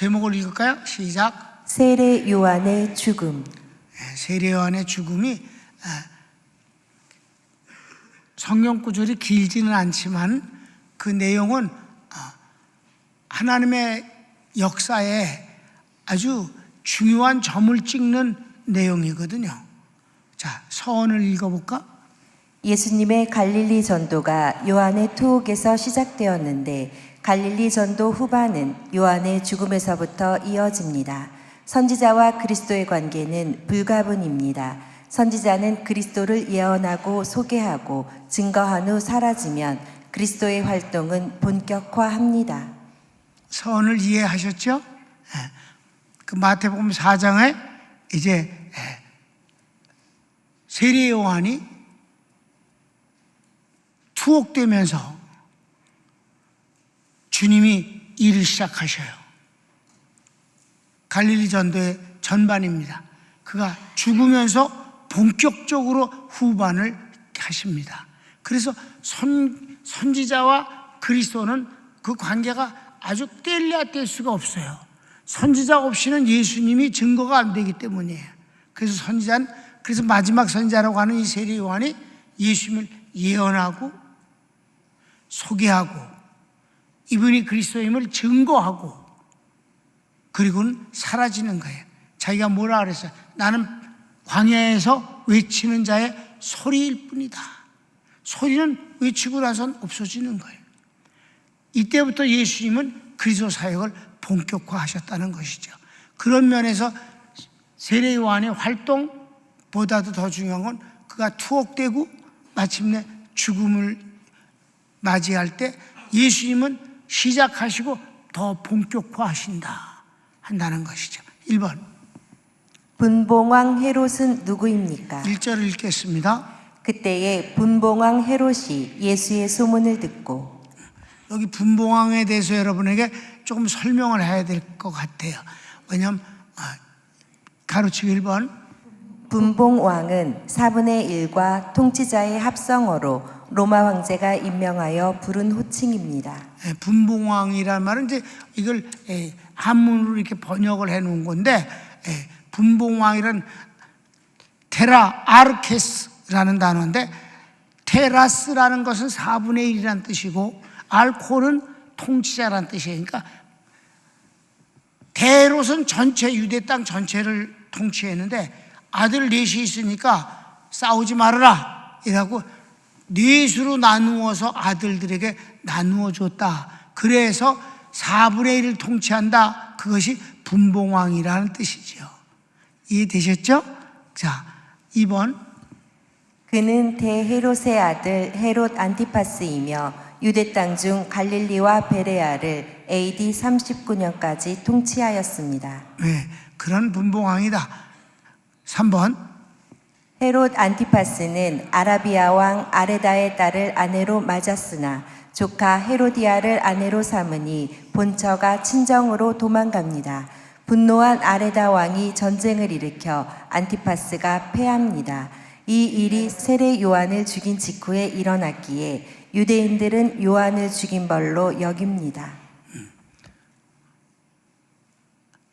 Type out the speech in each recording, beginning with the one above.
제목을 읽을까요? 시작. 세례 요한의 죽음. 세례 요한의 죽음이 성경 구절이 길지는 않지만 그 내용은 하나님의 역사에 아주 중요한 점을 찍는 내용이거든요. 자, 서원을 읽어볼까? 예수님의 갈릴리 전도가 요한의 투옥에서 시작되었는데 갈릴리 전도 후반은 요한의 죽음에서부터 이어집니다. 선지자와 그리스도의 관계는 불가분입니다. 선지자는 그리스도를 예언하고 소개하고 증거한 후 사라지면 그리스도의 활동은 본격화합니다. 서원을 이해하셨죠? 그 마태복음 4장에 이제 세례 요한이 투옥되면서 주님이 일을 시작하셔요. 갈릴리 전도의 전반입니다. 그가 죽으면서 본격적으로 후반을 하십니다. 그래서 선지자와 그리스도는 그 관계가 아주 뗄래야 뗄 수가 없어요. 선지자 없이는 예수님이 증거가 안 되기 때문이에요. 그래서 마지막 선지자라고 하는 이 세례 요한이 예수님을 예언하고 소개하고 이분이 그리스도임을 증거하고 그리고는 사라지는 거예요. 자기가 뭐라 그랬어요? 나는 광야에서 외치는 자의 소리일 뿐이다. 소리는 외치고 나선 없어지는 거예요. 이때부터 예수님은 그리스도 사역을 본격화하셨다는 것이죠. 그런 면에서 세례 요한의 활동보다도 더 중요한 건 그가 투옥되고 마침내 죽음을 맞이할 때 예수님은 시작하시고 더 본격화하신다 한다는 것이죠. 1번 분봉왕 헤롯은 누구입니까? 1절을 읽겠습니다. 그때에 분봉왕 헤롯이 예수의 소문을 듣고. 여기 분봉왕에 대해서 여러분에게 조금 설명을 해야 될 것 같아요. 왜냐하면 가로치기 1번 분봉왕은 4분의 1과 통치자의 합성어로 로마 황제가 임명하여 부른 호칭입니다. 분봉왕이라는 말은 이제 이걸 한문으로 이렇게 번역을 해 놓은 건데 분봉왕이란 테라 아르케스라는 단어인데 테라스라는 것은 4분의 1이라는 뜻이고 알코는 통치자라는 뜻이에요. 그러니까 데롯은 전체 유대 땅 전체를 통치했는데 아들 넷이 있으니까 싸우지 말아라 이라고 넷으로 나누어서 아들들에게 나누어 줬다. 그래서 4분의 1을 통치한다. 그것이 분봉왕이라는 뜻이죠. 이해되셨죠? 자, 2번 그는 대헤롯의 아들 헤롯 안티파스이며 유대 땅 중 갈릴리와 베레아를 AD 39년까지 통치하였습니다. 네, 그런 분봉왕이다. 3번 헤롯 안티파스는 아라비아 왕 아레다의 딸을 아내로 맞았으나 조카 헤로디아를 아내로 삼으니 본처가 친정으로 도망갑니다. 분노한 아레다 왕이 전쟁을 일으켜 안티파스가 패합니다. 이 일이 세례 요한을 죽인 직후에 일어났기에 유대인들은 요한을 죽인 벌로 여깁니다.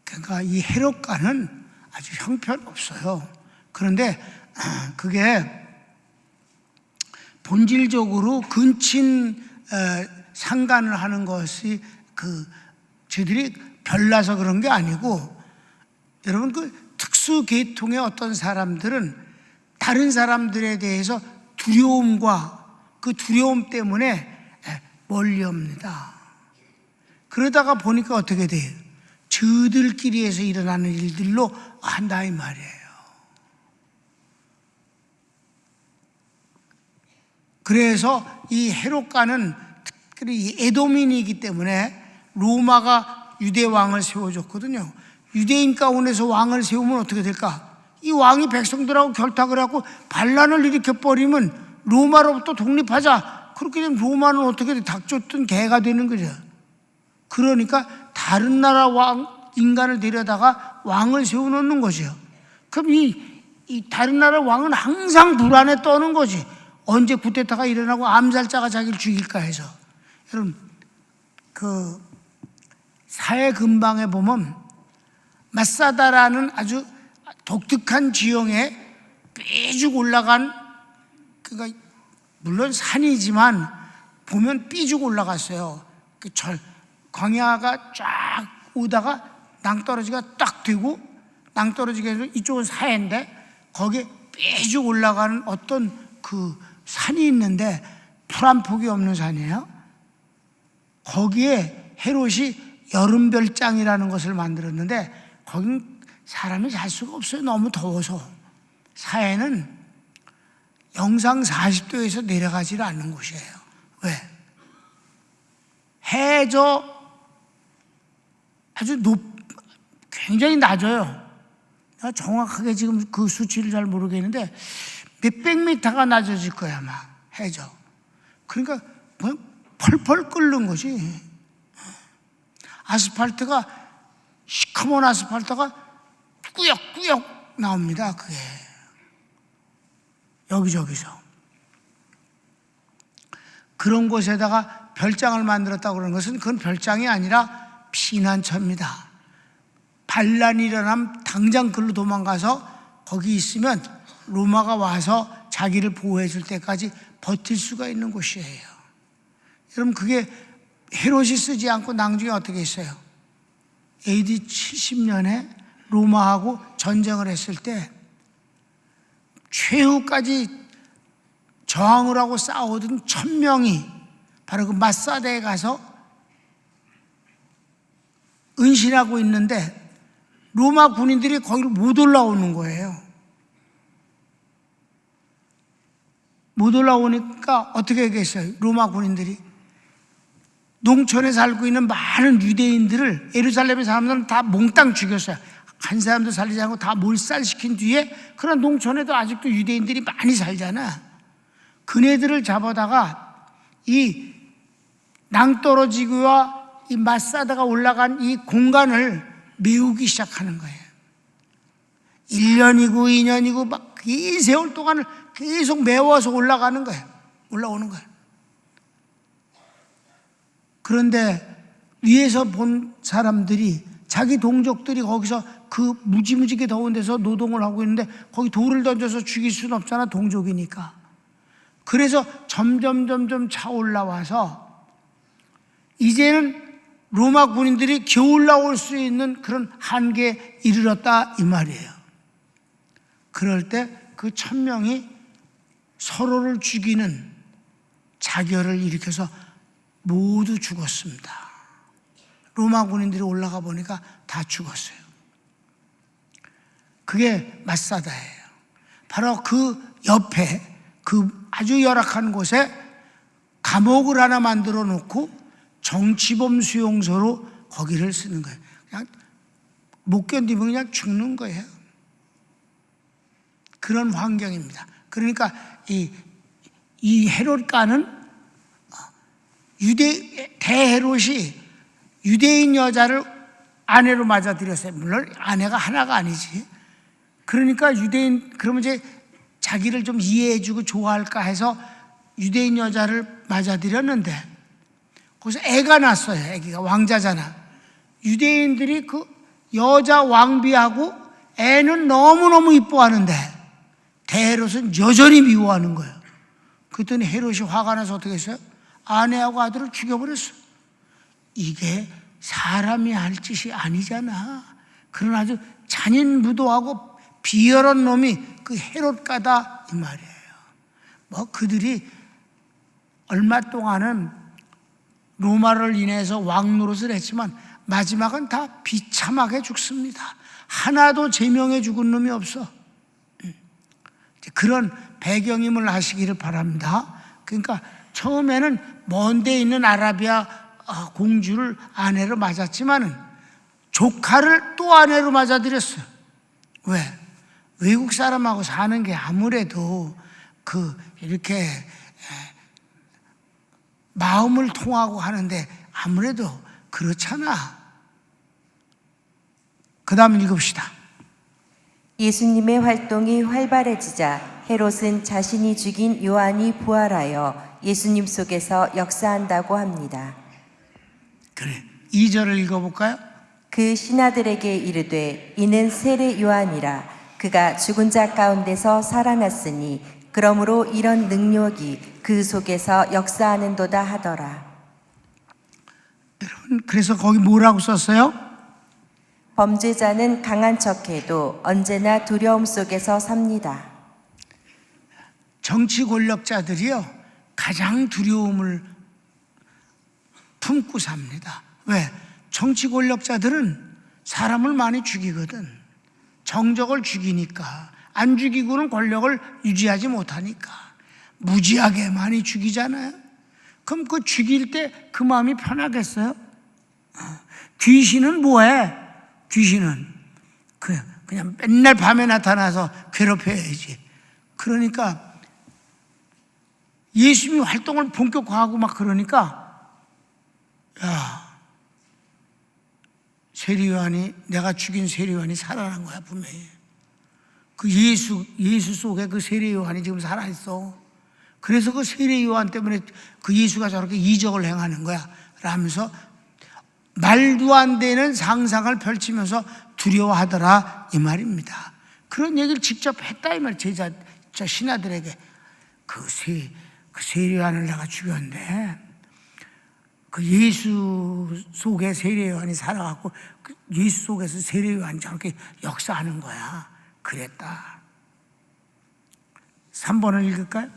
그러니까 이 헤롯과는 아주 형편없어요. 그런데 그게 본질적으로 근친 상간을 하는 것이 저들이 별나서 그런 게 아니고 여러분 그 특수 계통의 어떤 사람들은 다른 사람들에 대해서 두려움과 그 두려움 때문에 멀리합니다. 그러다가 보니까 어떻게 돼요? 저들끼리에서 일어나는 일들로 한다 이 말이에요. 그래서 이 헤롯과는 특별히 에도민이기 때문에 로마가 유대 왕을 세워줬거든요. 유대인 가운데서 왕을 세우면 어떻게 될까? 이 왕이 백성들하고 결탁을 하고 반란을 일으켜버리면 로마로부터 독립하자. 그렇게 되면 로마는 어떻게 돼? 닭 쫓던 개가 되는 거죠. 그러니까 다른 나라 왕, 인간을 데려다가 왕을 세워놓는 거죠. 그럼 이 다른 나라 왕은 항상 불안에 떠는 거지. 언제 쿠데타가 일어나고 암살자가 자기를 죽일까 해서. 여러분, 사해 근방에 보면 마사다라는 아주 독특한 지형에 삐죽 올라간, 그러니까 물론 산이지만 보면 삐죽 올라갔어요. 그 광야가 쫙 오다가 낭떠러지가 딱 되고, 낭떠러지가 해서 이쪽은 사해인데 거기에 삐죽 올라가는 어떤 그 산이 있는데 풀 한 폭이 없는 산이에요. 거기에 헤롯이 여름별장이라는 것을 만들었는데 거긴 사람이 살 수가 없어요. 너무 더워서. 사해는 영상 40도에서 내려가지를 않는 곳이에요. 왜? 해저 아주 굉장히 낮아요. 내가 정확하게 지금 그 수치를 잘 모르겠는데 몇백 미터가 낮아질 거야 아마 해저. 그러니까 펄펄 끓는 거지. 아스팔트가, 시커먼 아스팔트가 꾸역꾸역 나옵니다. 그게 여기저기서. 그런 곳에다가 별장을 만들었다고 그러는 것은 그건 별장이 아니라 피난처입니다. 반란이 일어나면 당장 글로 도망가서 거기 있으면 로마가 와서 자기를 보호해 줄 때까지 버틸 수가 있는 곳이에요. 여러분, 그게 헤롯이 쓰지 않고 나중에 어떻게 했어요? AD 70년에 로마하고 전쟁을 했을 때 최후까지 저항을 하고 싸우던 1000명이 바로 그 마사다에 가서 은신하고 있는데 로마 군인들이 거기를 못 올라오는 거예요. 못 올라오니까 어떻게 하겠어요? 로마 군인들이 농촌에 살고 있는 많은 유대인들을, 예루살렘의 사람들은 다 몽땅 죽였어요. 한 사람도 살리지 않고 다 몰살시킨 뒤에, 그런 농촌에도 아직도 유대인들이 많이 살잖아. 그네들을 잡아다가 이 낭떠러지기와 이 마사다가 올라간 이 공간을 메우기 시작하는 거예요. 1년이고 2년이고 막 긴 세월 동안을 계속 메워서 올라가는 거예요. 올라오는 거예요. 그런데 위에서 본 사람들이, 자기 동족들이 거기서 그 무지무지게 더운 데서 노동을 하고 있는데 거기 돌을 던져서 죽일 수는 없잖아, 동족이니까. 그래서 점점 차 올라와서 이제는 로마 군인들이 겨우 올라올 수 있는 그런 한계에 이르렀다 이 말이에요. 그럴 때 그 1000명이 서로를 죽이는 자결을 일으켜서 모두 죽었습니다. 로마 군인들이 올라가 보니까 다 죽었어요. 그게 마사다예요. 바로 그 옆에 그 아주 열악한 곳에 감옥을 하나 만들어 놓고 정치범 수용소로 거기를 쓰는 거예요. 그냥 못 견디면 그냥 죽는 거예요. 그런 환경입니다. 그러니까 이 헤롯가는 대헤롯이 유대인 여자를 아내로 맞아들였어요. 물론 아내가 하나가 아니지. 그러니까 그러면 이제 자기를 좀 이해해주고 좋아할까 해서 유대인 여자를 맞아들였는데 거기서 애가 났어요. 애기가 왕자잖아. 유대인들이 그 여자 왕비하고 애는 너무너무 이뻐하는데 대헤롯은 여전히 미워하는 거예요. 그랬더니 헤롯이 화가 나서 어떻게 했어요? 아내하고 아들을 죽여버렸어요. 이게 사람이 할 짓이 아니잖아. 그런 아주 잔인무도하고 비열한 놈이 그 헤롯가다 이 말이에요. 뭐 그들이 얼마 동안은 로마를 인해서 왕 노릇을 했지만 마지막은 다 비참하게 죽습니다. 하나도 제명해 죽은 놈이 없어. 그런 배경임을 아시기를 바랍니다. 그러니까 처음에는 먼 데 있는 아라비아 공주를 아내로 맞았지만은 조카를 또 아내로 맞아들였어요. 왜? 외국 사람하고 사는 게 아무래도 이렇게 마음을 통하고 하는데 아무래도 그렇잖아. 그 다음 읽읍시다. 예수님의 활동이 활발해지자 헤롯은 자신이 죽인 요한이 부활하여 예수님 속에서 역사한다고 합니다. 그래, 2절을 읽어볼까요? 그 신하들에게 이르되 이는 세례 요한이라. 그가 죽은 자 가운데서 살아났으니 그러므로 이런 능력이 그 속에서 역사하는도다 하더라. 그래서 거기 뭐라고 썼어요? 범죄자는 강한 척해도 언제나 두려움 속에서 삽니다. 정치 권력자들이요, 가장 두려움을 품고 삽니다. 왜? 정치 권력자들은 사람을 많이 죽이거든. 정적을 죽이니까. 안 죽이고는 권력을 유지하지 못하니까. 무지하게 많이 죽이잖아요. 그럼 그 죽일 때 그 마음이 편하겠어요? 귀신은 뭐해? 귀신은 그냥 맨날 밤에 나타나서 괴롭혀야지. 그러니까 예수님이 활동을 본격화하고 막 그러니까, 야, 세례요한이, 내가 죽인 세례요한이 살아난 거야, 분명히. 그 예수 속에 그 세례요한이 지금 살아있어. 그래서 그 세례요한 때문에 그 예수가 저렇게 이적을 행하는 거야 라면서 말도 안 되는 상상을 펼치면서 두려워하더라, 이 말입니다. 그런 얘기를 직접 했다, 이 말. 저 신하들에게. 그 세례요한을 내가 죽였는데 그 예수 속에 세례요한이 살아갖고 그 예수 속에서 세례요한이 저렇게 역사하는 거야. 그랬다. 3번을 읽을까요?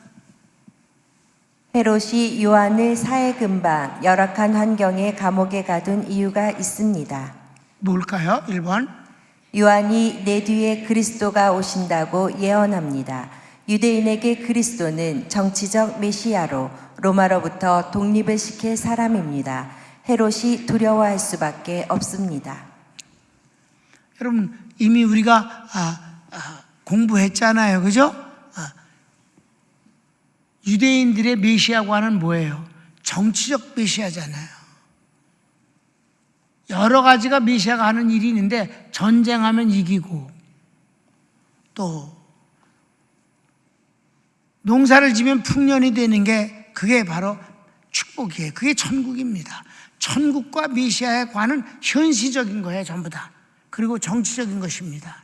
헤롯이 요한을 사해 근방 열악한 환경에 감옥에 가둔 이유가 있습니다. 뭘까요? 1번. 요한이 내 뒤에 그리스도가 오신다고 예언합니다. 유대인에게 그리스도는 정치적 메시아로 로마로부터 독립을 시킬 사람입니다. 헤롯이 두려워할 수밖에 없습니다. 여러분, 이미 우리가 공부했잖아요, 그죠? 유대인들의 메시아관은 뭐예요? 정치적 메시아잖아요. 여러 가지가 메시아가 하는 일이 있는데, 전쟁하면 이기고, 또 농사를 지면 풍년이 되는 게 그게 바로 축복이에요. 그게 천국입니다. 천국과 메시아의 관은 현시적인 거예요, 전부 다. 그리고 정치적인 것입니다.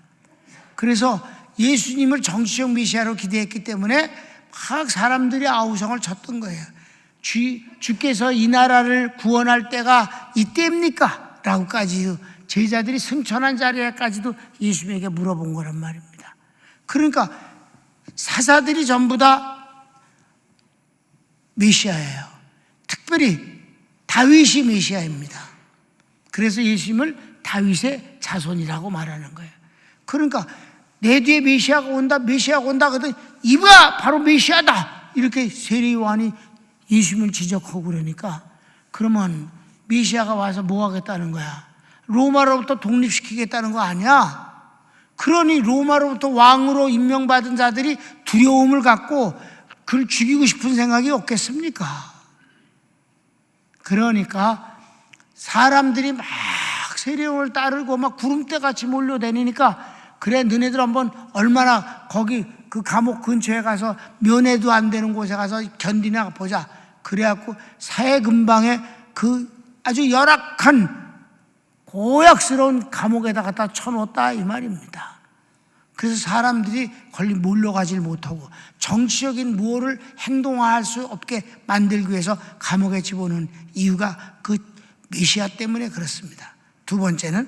그래서 예수님을 정치적 메시아로 기대했기 때문에 막 사람들이 아우성을 쳤던 거예요. 주께서 이 나라를 구원할 때가 이때입니까? 라고까지 제자들이 승천한 자리에까지도 예수님에게 물어본 거란 말입니다. 그러니까 사사들이 전부 다 메시아예요. 특별히 다윗이 메시아입니다. 그래서 예수님을 다윗의 자손이라고 말하는 거예요. 그러니까 내 뒤에 메시아가 온다 그러더니 이가 바로 메시아다, 이렇게 세례요한이 예수님을 지적하고 그러니까, 그러면 메시아가 와서 뭐 하겠다는 거야? 로마로부터 독립시키겠다는 거 아니야? 그러니 로마로부터 왕으로 임명받은 자들이 두려움을 갖고 그를 죽이고 싶은 생각이 없겠습니까? 그러니까 사람들이 막 세례요한을 따르고 막 구름대같이 몰려다니니까, 그래 너네들 한번 얼마나 거기 그 감옥 근처에 가서 면회도 안 되는 곳에 가서 견디나 보자. 그래갖고 사해 근방에 그 아주 열악한 고약스러운 감옥에다 갖다 쳐놓았다, 이 말입니다. 그래서 사람들이 걸리 몰려가질 못하고 정치적인 무엇을 행동할 수 없게 만들기 위해서 감옥에 집어넣은 이유가 그 메시아 때문에 그렇습니다. 두 번째는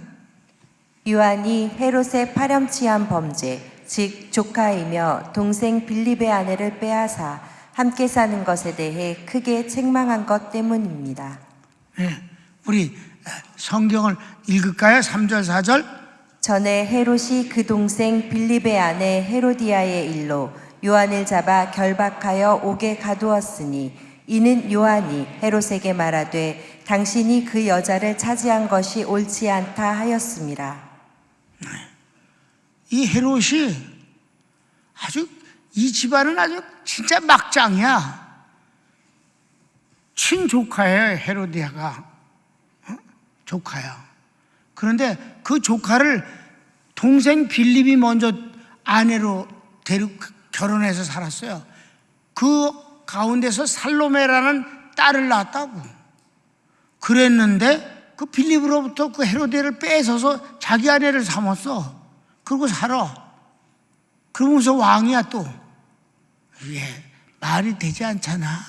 요한이 헤롯의 파렴치한 범죄, 즉 조카이며 동생 빌립의 아내를 빼앗아 함께 사는 것에 대해 크게 책망한 것 때문입니다. 네, 우리 성경을 읽을까요? 3절 4절. 전에 헤롯이 그 동생 빌립의 아내 헤로디아의 일로 요한을 잡아 결박하여 옥에 가두었으니, 이는 요한이 헤롯에게 말하되 당신이 그 여자를 차지한 것이 옳지 않다 하였습니다. 이 헤롯이 이 집안은 아주 진짜 막장이야. 친조카예요, 헤로디아가. 조카야. 그런데 그 조카를 동생 빌립이 먼저 아내로 결혼해서 살았어요. 그 가운데서 살로메라는 딸을 낳았다고. 그랬는데 그 빌립으로부터 그 헤로데를 뺏어서 자기 아내를 삼았어. 그러고 살아. 그러면서 왕이야 또. 이게 말이 되지 않잖아.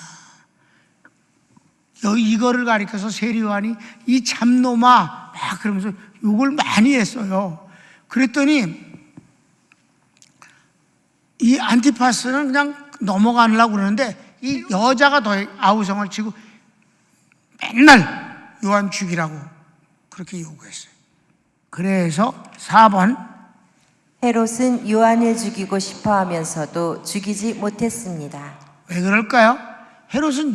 이거를 가리켜서 세리요한이 이 참놈아 막 그러면서 욕을 많이 했어요. 그랬더니 이 안티파스는 그냥 넘어가려고 그러는데 이 여자가 더 아우성을 치고 맨날 요한 죽이라고 그렇게 요구했어요. 그래서 4번 헤롯은 요한을 죽이고 싶어 하면서도 죽이지 못했습니다. 왜 그럴까요? 헤롯은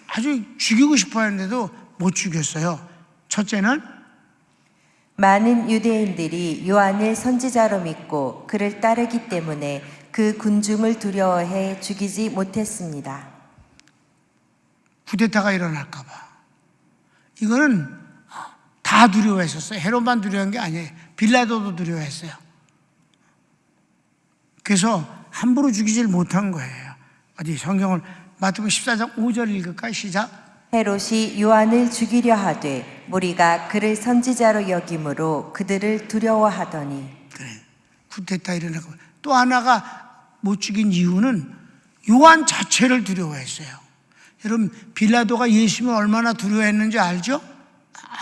아주 죽이고 싶어 했는데도 못 죽였어요. 첫째는 많은 유대인들이 요한을 선지자로 믿고 그를 따르기 때문에 그 군중을 두려워해 죽이지 못했습니다. 쿠데타가 일어날까 봐. 이거는 다 두려워했었어요. 헤롯만 두려운 게 아니에요. 빌라도도 두려워했어요. 그래서 함부로 죽이질 못한 거예요. 어디 성경을 마태복음 14장 5절 읽을까요? 시작. 헤롯이 요한을 죽이려 하되 무리가 그를 선지자로 여김으로 그들을 두려워하더니. 그래. 쿠데타 일어나고 또 하나가 못 죽인 이유는 요한 자체를 두려워했어요. 여러분 빌라도가 예수님을 얼마나 두려워했는지 알죠?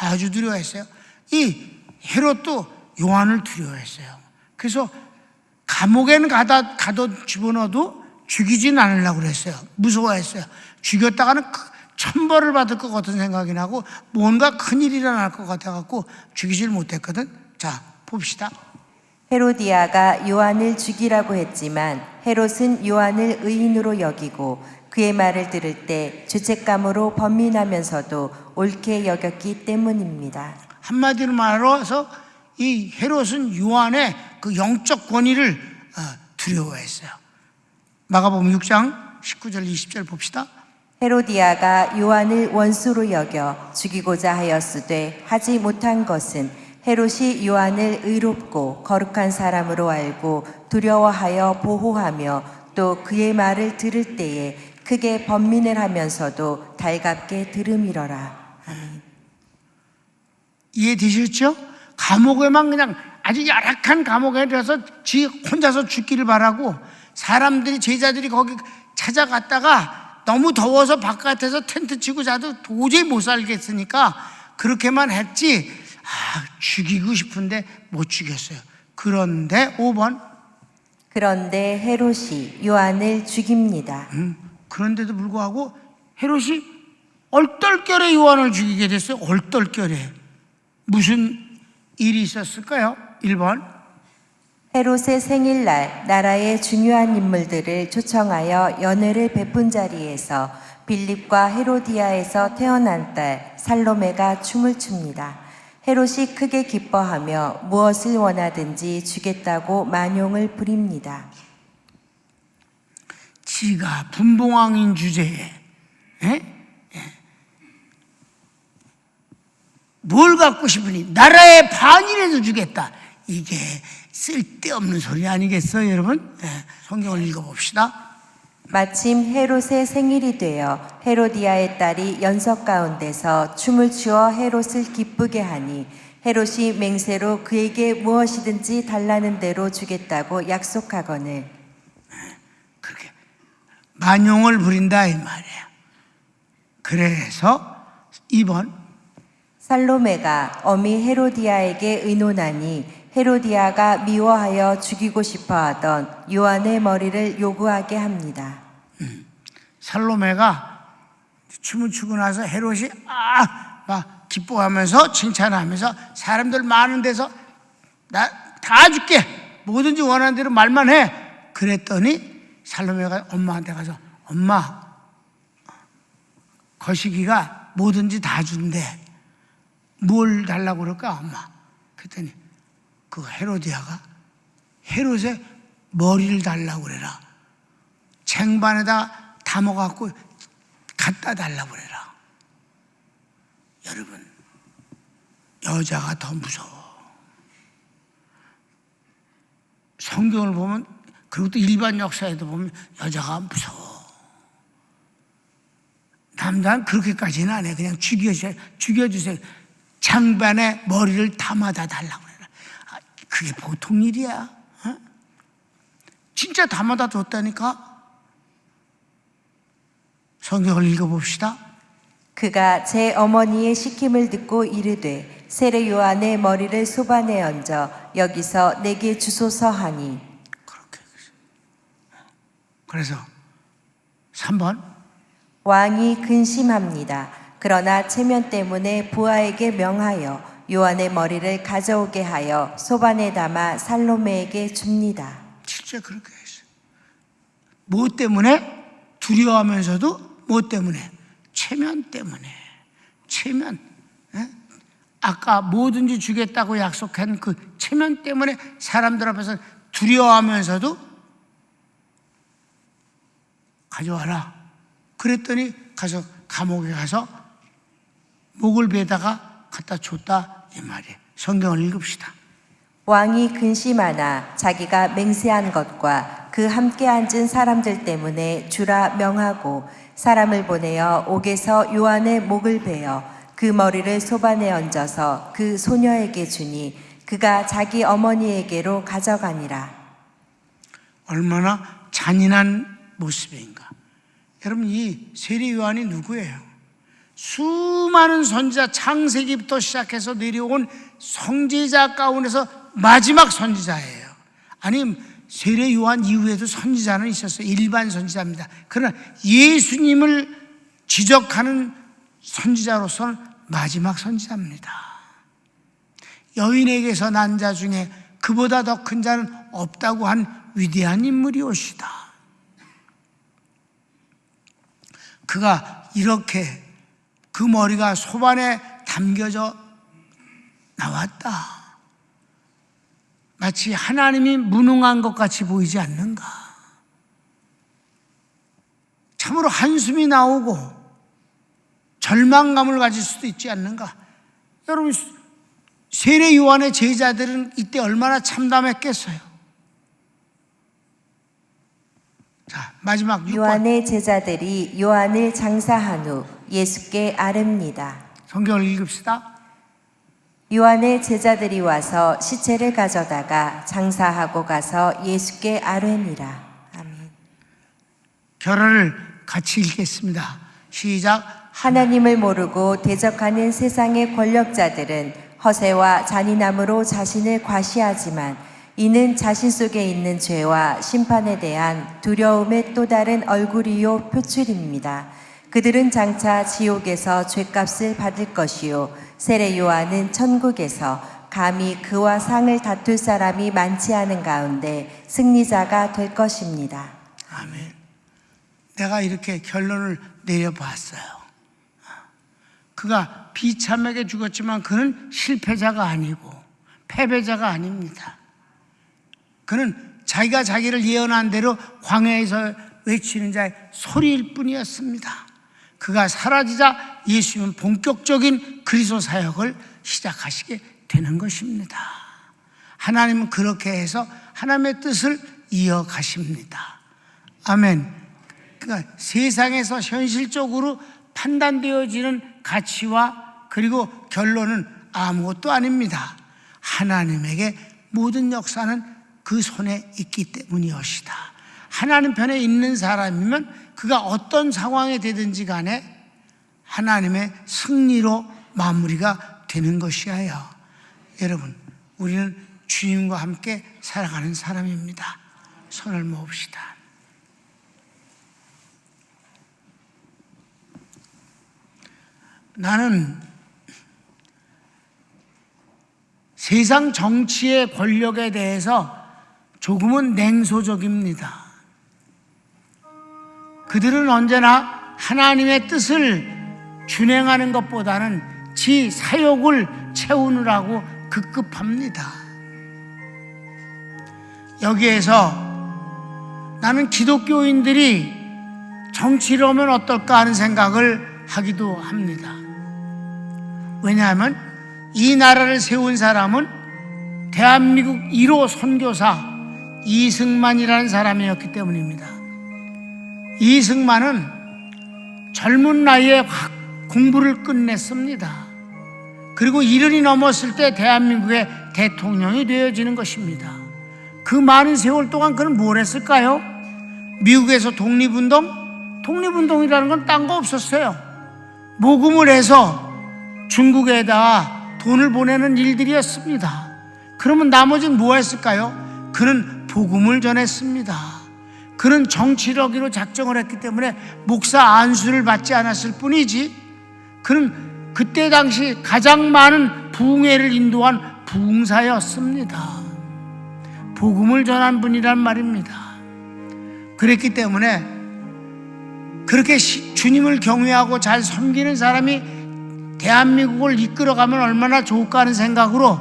아주 두려워했어요. 이 헤롯도 요한을 두려워했어요. 그래서 감옥에는 가둬 집어넣어도 죽이진 않으려고 그랬어요. 무서워했어요. 죽였다가는 천벌을 받을 것 같은 생각이 나고 뭔가 큰일이 일어날 것 같아갖고 죽이질 못했거든. 자, 봅시다. 헤로디아가 요한을 죽이라고 했지만 헤롯은 요한을 의인으로 여기고 그의 말을 들을 때 죄책감으로 번민하면서도 옳게 여겼기 때문입니다. 한마디로 말해서 이 헤롯은 요한의 그 영적 권위를 두려워했어요. 마가복음 6장 19절 20절 봅시다. 헤로디아가 요한을 원수로 여겨 죽이고자 하였으되 하지 못한 것은 헤롯이 요한을 의롭고 거룩한 사람으로 알고 두려워하여 보호하며 또 그의 말을 들을 때에 크게 번민을 하면서도 달갑게 들음이러라. 이해되셨죠? 감옥에만 그냥 아주 열악한 감옥에 들어서 지 혼자서 죽기를 바라고 사람들이 제자들이 거기 찾아갔다가 너무 더워서 바깥에서 텐트 치고 자도 도저히 못 살겠으니까 그렇게만 했지 죽이고 싶은데 못 죽였어요. 그런데 5번 그런데 헤롯이 요한을 죽입니다. 그런데도 불구하고 헤롯이 얼떨결에 요한을 죽이게 됐어요. 얼떨결에 무슨 일이 있었을까요? 1번 헤롯의 생일날 나라의 중요한 인물들을 초청하여 연회를 베푼 자리에서 빌립과 헤로디아에서 태어난 딸 살로메가 춤을 춥니다. 헤롯이 크게 기뻐하며 무엇을 원하든지 주겠다고 만용을 부립니다. 지가 분봉왕인 주제에 뭘 갖고 싶으니 나라의 반이라도 주겠다. 이게 쓸데없는 소리 아니겠어요, 여러분? 성경을 읽어봅시다. 마침 헤롯의 생일이 되어 헤로디아의 딸이 연석 가운데서 춤을 추어 헤롯을 기쁘게 하니 헤롯이 맹세로 그에게 무엇이든지 달라는 대로 주겠다고 약속하거늘 그렇게 만용을 부린다 이 말이에요. 그래서 2번 살로메가 어미 헤로디아에게 의논하니 헤로디아가 미워하여 죽이고 싶어하던 요한의 머리를 요구하게 합니다. 살로메가 춤을 추고 나서 헤롯이 막 기뻐하면서 칭찬하면서 사람들 많은 데서 나 다 줄게 뭐든지 원하는 대로 말만 해. 그랬더니 살로메가 엄마한테 가서 엄마 거시기가 뭐든지 다 준대. 뭘 달라고 그럴까 엄마? 그랬더니 그 헤로디아가 헤롯의 머리를 달라고 그래라. 쟁반에다 담아갖고 갖다 달라고 그래라. 여러분 여자가 더 무서워. 성경을 보면 그리고 또 일반 역사에도 보면 여자가 무서워. 남자는 그렇게까지는 안 해. 그냥 죽여주세요. 장반에 머리를 담아다 달라고 그래. 그게 보통 일이야. 어? 진짜 담아다 뒀다니까. 성경을 읽어봅시다. 그가 제 어머니의 시킴을 듣고 이르되 세례 요한의 머리를 소반에 얹어 여기서 내게 주소서 하니. 그렇게. 그래서 3번. 왕이 근심합니다. 그러나 체면 때문에 부하에게 명하여 요한의 머리를 가져오게 하여 소반에 담아 살로메에게 줍니다. 진짜 그렇게 했어요. 뭐 때문에? 두려워하면서도 뭐 때문에? 체면 때문에. 체면. 에? 아까 뭐든지 주겠다고 약속한 그 체면 때문에 사람들 앞에서 두려워하면서도 가져와라. 그랬더니 가서 감옥에 가서 목을 베다가 갖다 줬다 이 말이에요. 성경을 읽읍시다. 왕이 근심하나 자기가 맹세한 것과 그 함께 앉은 사람들 때문에 주라 명하고 사람을 보내어 옥에서 요한의 목을 베어 그 머리를 소반에 얹어서 그 소녀에게 주니 그가 자기 어머니에게로 가져가니라. 얼마나 잔인한 모습인가. 여러분, 이 세례 요한이 누구예요? 수많은 선지자, 창세기부터 시작해서 내려온 선지자 가운데서 마지막 선지자예요. 아니, 세례 요한 이후에도 선지자는 있었어요. 일반 선지자입니다. 그러나 예수님을 지적하는 선지자로서는 마지막 선지자입니다. 여인에게서 난 자 중에 그보다 더 큰 자는 없다고 한 위대한 인물이오시다. 그가 이렇게 그 머리가 소반에 담겨져 나왔다. 마치 하나님이 무능한 것 같이 보이지 않는가? 참으로 한숨이 나오고 절망감을 가질 수도 있지 않는가? 여러분, 세례 요한의 제자들은 이때 얼마나 참담했겠어요? 자, 마지막 6번. 요한의 제자들이 요한을 장사한 후 예수께 아뢰니다. 성경을 읽읍시다. 요한의 제자들이 와서 시체를 가져다가 장사하고 가서 예수께 아뢰니라. 아멘. 결혼을 같이 읽겠습니다. 시작. 하나님을 모르고 대적하는 세상의 권력자들은 허세와 잔인함으로 자신을 과시하지만 이는 자신 속에 있는 죄와 심판에 대한 두려움의 또 다른 얼굴이요 표출입니다. 그들은 장차 지옥에서 죄값을 받을 것이요 세례 요한은 천국에서 감히 그와 상을 다툴 사람이 많지 않은 가운데 승리자가 될 것입니다. 아멘. 내가 이렇게 결론을 내려봤어요. 그가 비참하게 죽었지만 그는 실패자가 아니고 패배자가 아닙니다. 그는 자기가 자기를 예언한 대로 광야에서 외치는 자의 소리일 뿐이었습니다. 그가 사라지자 예수님은 본격적인 그리스도 사역을 시작하시게 되는 것입니다. 하나님은 그렇게 해서 하나님의 뜻을 이어가십니다. 아멘. 그러니까 세상에서 현실적으로 판단되어지는 가치와 그리고 결론은 아무것도 아닙니다. 하나님에게 모든 역사는 그 손에 있기 때문이옵시다. 하나님 편에 있는 사람이면 그가 어떤 상황에 되든지 간에 하나님의 승리로 마무리가 되는 것이에요. 여러분, 우리는 주님과 함께 살아가는 사람입니다. 손을 모읍시다. 나는 세상 정치의 권력에 대해서 조금은 냉소적입니다. 그들은 언제나 하나님의 뜻을 준행하는 것보다는 지 사욕을 채우느라고 급급합니다. 여기에서 나는 기독교인들이 정치를 하면 어떨까 하는 생각을 하기도 합니다. 왜냐하면 이 나라를 세운 사람은 대한민국 1호 선교사 이승만이라는 사람이었기 때문입니다. 이승만은 젊은 나이에 공부를 끝냈습니다. 그리고 70이 넘었을 때 대한민국의 대통령이 되어지는 것입니다. 그 많은 세월 동안 그는 뭘 했을까요? 미국에서 독립운동이라는 건 딴 거 없었어요. 모금을 해서 중국에다가 돈을 보내는 일들이었습니다. 그러면 나머지는 뭐 했을까요? 그는 복음을 전했습니다. 그는 정치력으로 작정을 했기 때문에 목사 안수를 받지 않았을 뿐이지, 그는 그때 당시 가장 많은 부흥회를 인도한 부흥사였습니다. 복음을 전한 분이란 말입니다. 그랬기 때문에 그렇게 주님을 경외하고 잘 섬기는 사람이 대한민국을 이끌어가면 얼마나 좋을까 하는 생각으로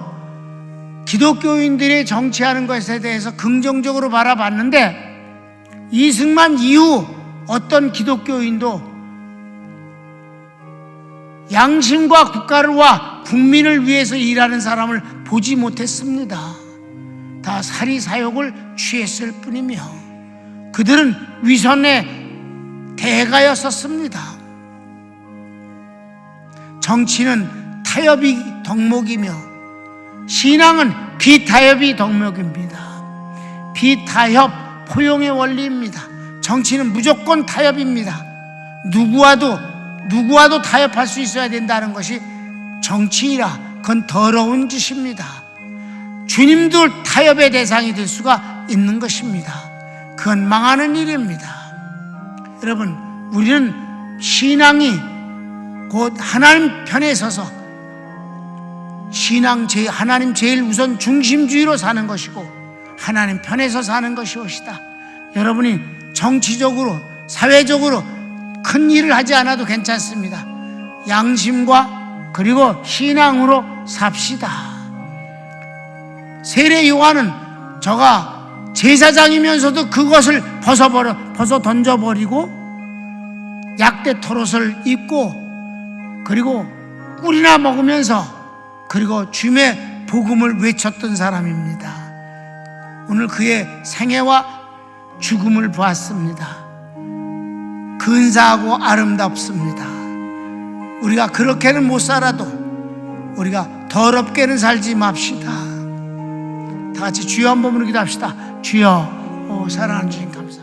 기독교인들이 정치하는 것에 대해서 긍정적으로 바라봤는데, 이승만 이후 어떤 기독교인도 양심과 국가와 국민을 위해서 일하는 사람을 보지 못했습니다. 다 사리사욕을 취했을 뿐이며 그들은 위선의 대가였었습니다. 정치는 타협이 덕목이며 신앙은 비타협이 덕목입니다. 비타협 포용의 원리입니다. 정치는 무조건 타협입니다. 누구와도 타협할 수 있어야 된다는 것이 정치이라 그건 더러운 짓입니다. 주님도 타협의 대상이 될 수가 있는 것입니다. 그건 망하는 일입니다. 여러분, 우리는 신앙이 곧 하나님 편에 서서 하나님 제일 우선 중심주의로 사는 것이고 하나님 편에서 사는 것이옵시다. 여러분이 정치적으로 사회적으로 큰 일을 하지 않아도 괜찮습니다. 양심과 그리고 신앙으로 삽시다. 세례 요한은 저가 제사장이면서도 그것을 벗어 던져버리고 약대 털옷을 입고 그리고 꿀이나 먹으면서 그리고 주님의 복음을 외쳤던 사람입니다. 오늘 그의 생애와 죽음을 보았습니다. 근사하고 아름답습니다. 우리가 그렇게는 못 살아도 우리가 더럽게는 살지 맙시다. 다 같이 주여 한 번으로 기도합시다. 주여, 사랑하는 주님 감사합니다.